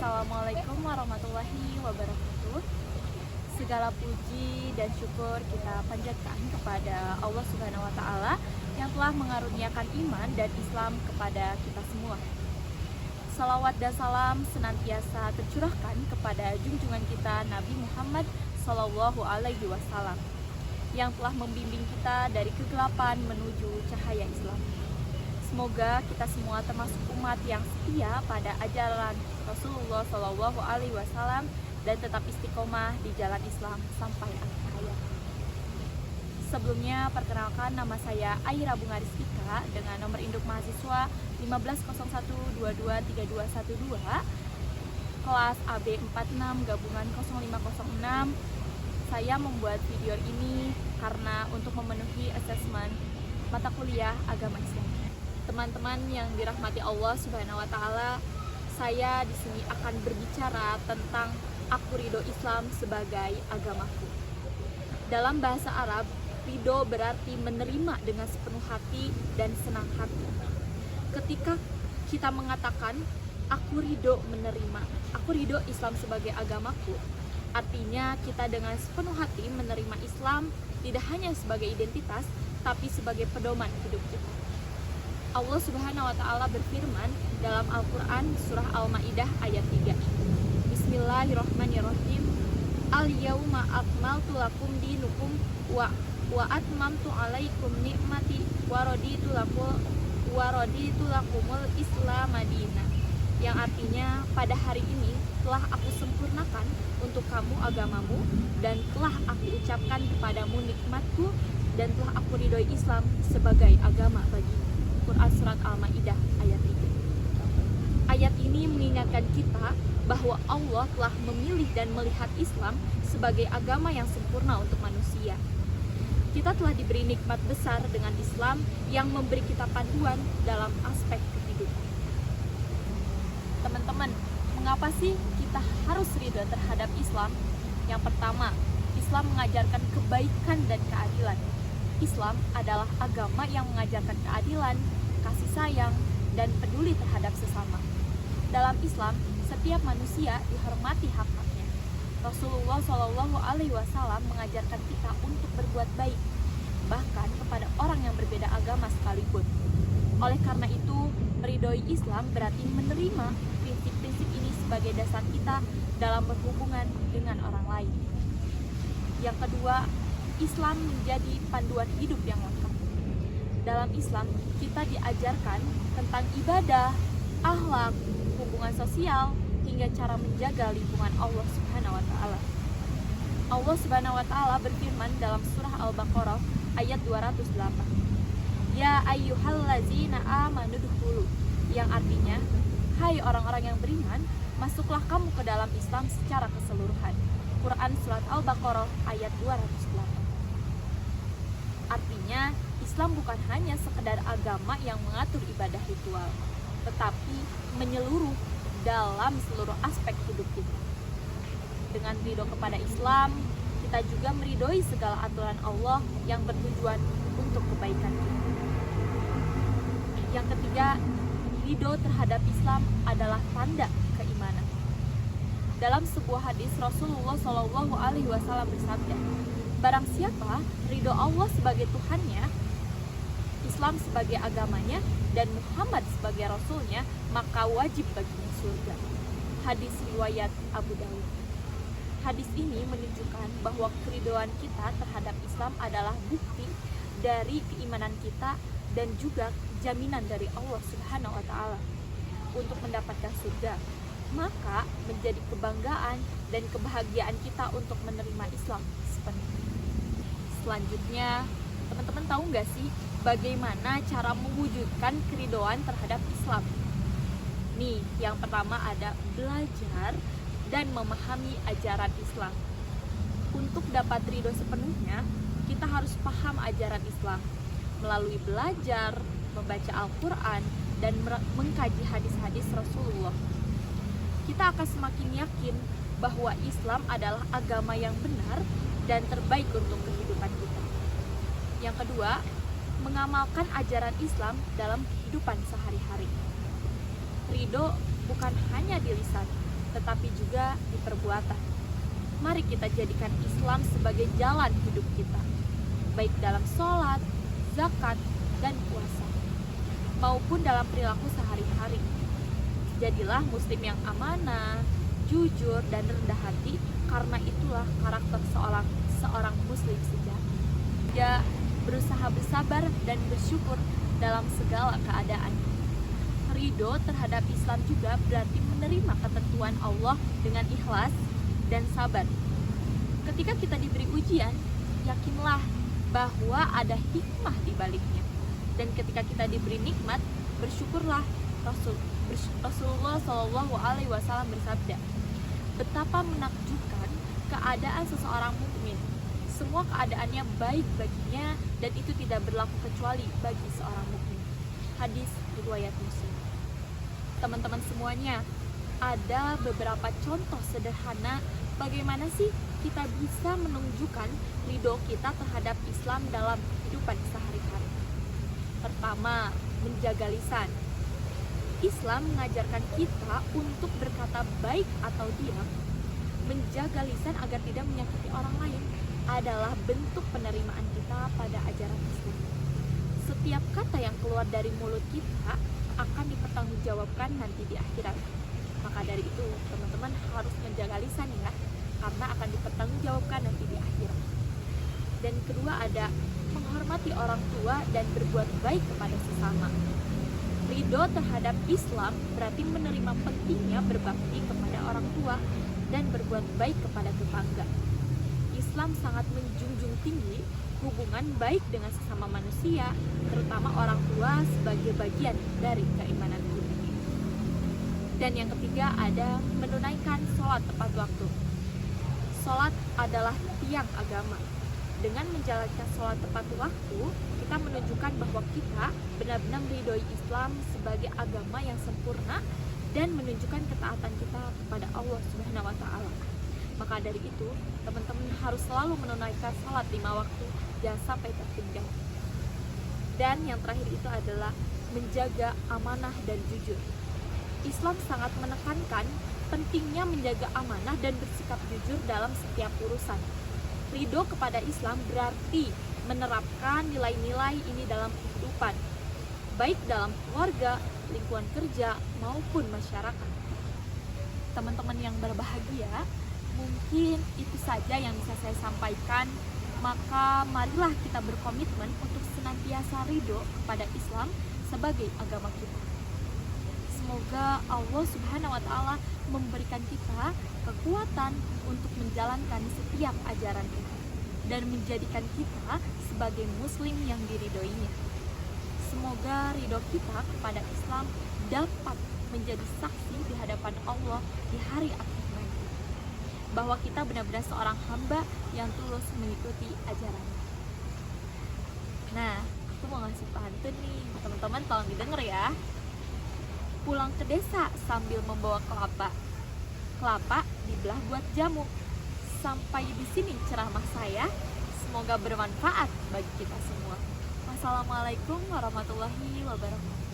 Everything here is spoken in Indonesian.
Assalamualaikum warahmatullahi wabarakatuh. Segala puji dan syukur kita panjatkan kepada Allah Subhanahu wa Ta'ala yang telah mengaruniakan iman dan Islam kepada kita semua. Salawat dan salam senantiasa tercurahkan kepada junjungan kita Nabi Muhammad Sallallahu Alaihi Wasallam yang telah membimbing kita dari kegelapan menuju cahaya Islam. Semoga kita semua termasuk umat yang setia pada ajaran Rasulullah Sallallahu Alaihi Wasallam dan tetap istiqomah di jalan Islam sampai akhir hayat. Sebelumnya, perkenalkan, nama saya Aira Bunga Rizkika dengan nomor induk mahasiswa 1501223212, kelas AB 46 gabungan 0506. Saya membuat video ini karena untuk memenuhi asesmen mata kuliah agama Islam. Teman-teman yang dirahmati Allah Subhanahu wa Ta'ala, saya di sini akan berbicara tentang aku ridho Islam sebagai agamaku. Dalam bahasa Arab, ridho berarti menerima dengan sepenuh hati dan senang hati. Ketika kita mengatakan aku ridho menerima, aku ridho Islam sebagai agamaku, artinya kita dengan sepenuh hati menerima Islam tidak hanya sebagai identitas, tapi sebagai pedoman hidup kita. Allah Subhanahu wa Ta'ala berfirman dalam Al-Quran surah Al-Ma'idah ayat 3. Bismillahirrahmanirrahim. Al-yawma akmaltu lakum dinukum wa atmamtu alaikum ni'mati wa raditu lakumul Islam madinah. Yang artinya, pada hari ini telah aku sempurnakan untuk kamu agamamu dan telah aku ucapkan kepadamu nikmatku dan telah aku ridhoi Islam sebagai agama bagimu. Quran surat Al-Ma'idah ayat 3. Ayat ini mengingatkan kita bahwa Allah telah memilih dan melihat Islam sebagai agama yang sempurna untuk manusia. Kita telah diberi nikmat besar dengan Islam yang memberi kita panduan dalam aspek kehidupan. Teman-teman, mengapa sih kita harus ridho terhadap Islam? Yang pertama, Islam mengajarkan kebaikan dan keadilan. Islam adalah agama yang mengajarkan keadilan, kasih sayang, dan peduli terhadap sesama. Dalam Islam, setiap manusia dihormati hak-haknya. Rasulullah Shallallahu Alaihi Wasallam mengajarkan kita untuk berbuat baik, bahkan kepada orang yang berbeda agama sekalipun. Oleh karena itu, meridhoi Islam berarti menerima prinsip-prinsip ini sebagai dasar kita dalam berhubungan dengan orang lain. Yang kedua, Islam menjadi panduan hidup yang lengkap. Dalam Islam, kita diajarkan tentang ibadah, akhlak, hubungan sosial, hingga cara menjaga lingkungan Allah Subhanahu wa Ta'ala. Allah Subhanahu wa Ta'ala berfirman dalam surah Al-Baqarah ayat 208. Ya ayyuhallazina amanu dkhulu, yang artinya, hai orang-orang yang beriman, masuklah kamu ke dalam Islam secara keseluruhan. Quran surat Al-Baqarah ayat 208. Artinya, Islam bukan hanya sekedar agama yang mengatur ibadah ritual, tetapi menyeluruh dalam seluruh aspek hidup kita. Dengan ridho kepada Islam, kita juga meridhoi segala aturan Allah yang bertujuan untuk kebaikan kita. Yang ketiga, ridho terhadap Islam adalah tanda keimanan. Dalam sebuah hadis, Rasulullah Shallallahu Alaihi Wasallam bersabda, barang siapa ridho Allah sebagai Tuhannya, Islam sebagai agamanya, dan Muhammad sebagai Rasulnya, maka wajib baginya surga. Hadis riwayat Abu Dawud. Hadis ini menunjukkan bahwa keridhoan kita terhadap Islam adalah bukti dari keimanan kita dan juga jaminan dari Allah Subhanahu wa Ta'ala untuk mendapatkan surga. Maka menjadi kebanggaan dan kebahagiaan kita untuk menerima Islam sepenuhnya. Selanjutnya, teman-teman tahu nggak sih bagaimana cara mewujudkan keridhoan terhadap Islam? Nih, yang pertama ada belajar dan memahami ajaran Islam. Untuk dapat ridho sepenuhnya, kita harus paham ajaran Islam melalui belajar, membaca Al-Quran, dan mengkaji hadis-hadis Rasulullah. Kita akan semakin yakin bahwa Islam adalah agama yang benar dan terbaik untuk kehidupan kita. Yang kedua, mengamalkan ajaran Islam dalam kehidupan sehari-hari. Ridho bukan hanya di lisan, tetapi juga di perbuatan. Mari kita jadikan Islam sebagai jalan hidup kita, baik dalam sholat, zakat, dan puasa, maupun dalam perilaku sehari-hari. Jadilah muslim yang amanah, jujur, dan rendah hati, karena itulah karakter seorang muslim sejati. Dia berusaha bersabar dan bersyukur dalam segala keadaan. Ridho terhadap Islam juga berarti menerima ketentuan Allah dengan ikhlas dan sabar. Ketika kita diberi ujian, yakinlah bahwa ada hikmah di baliknya. Dan ketika kita diberi nikmat, bersyukurlah. Rasulullah SAW bersabda, betapa menakjubkan keadaan seseorang mukmin. Semua keadaannya baik baginya, dan itu tidak berlaku kecuali bagi seorang mukmin. Hadis riwayat Muslim. Teman-teman semuanya, ada beberapa contoh sederhana bagaimana sih kita bisa menunjukkan ridho kita terhadap Islam dalam kehidupan sehari-hari. Pertama, menjaga lisan. Islam mengajarkan kita untuk berkata baik atau diam. Menjaga lisan agar tidak menyakiti orang lain adalah bentuk penerimaan kita pada ajaran Islam. Setiap kata yang keluar dari mulut kita akan dipertanggungjawabkan nanti di akhirat. Maka dari itu, teman-teman harus menjaga lisan ya, karena akan dipertanggungjawabkan nanti di akhirat. Dan kedua, ada menghormati orang tua dan berbuat baik kepada sesama. Ridho terhadap Islam berarti menerima pentingnya berbakti kepada orang tua dan berbuat baik kepada tetangga. Islam sangat menjunjung tinggi hubungan baik dengan sesama manusia, terutama orang tua sebagai bagian dari keimanan kita. Dan yang ketiga, ada menunaikan sholat tepat waktu. Sholat adalah tiang agama. Dengan menjalankan sholat tepat waktu, kita menunjukkan bahwa kita benar-benar meridhoi Islam sebagai agama yang sempurna dan menunjukkan ketaatan kita kepada Allah Subhanahu wa Ta'ala. Maka dari itu, teman-teman harus selalu menunaikan sholat 5 waktu, jangan sampai tertinggal. Dan yang terakhir itu adalah menjaga amanah dan jujur. Islam sangat menekankan pentingnya menjaga amanah dan bersikap jujur dalam setiap urusan. Ridho kepada Islam berarti menerapkan nilai-nilai ini dalam kehidupan, baik dalam keluarga, lingkungan kerja, maupun masyarakat. Teman-teman yang berbahagia, mungkin itu saja yang bisa saya sampaikan. Maka marilah kita berkomitmen untuk senantiasa ridho kepada Islam sebagai agama kita. Semoga Allah Subhanahu wa Ta'ala memberikan kita kekuatan untuk menjalankan setiap ajaran kita dan menjadikan kita sebagai muslim yang diridhoinya. Semoga ridho kita kepada Islam dapat menjadi saksi di hadapan Allah di hari akhir nanti, bahwa kita benar-benar seorang hamba yang tulus mengikuti ajarannya. Nah, aku mau ngasih pantun nih, teman-teman tolong didengar ya. Pulang ke desa sambil membawa kelapa. Kelapa dibelah buat jamu. Sampai di sini ceramah saya. Semoga bermanfaat bagi kita semua. Wassalamualaikum warahmatullahi wabarakatuh.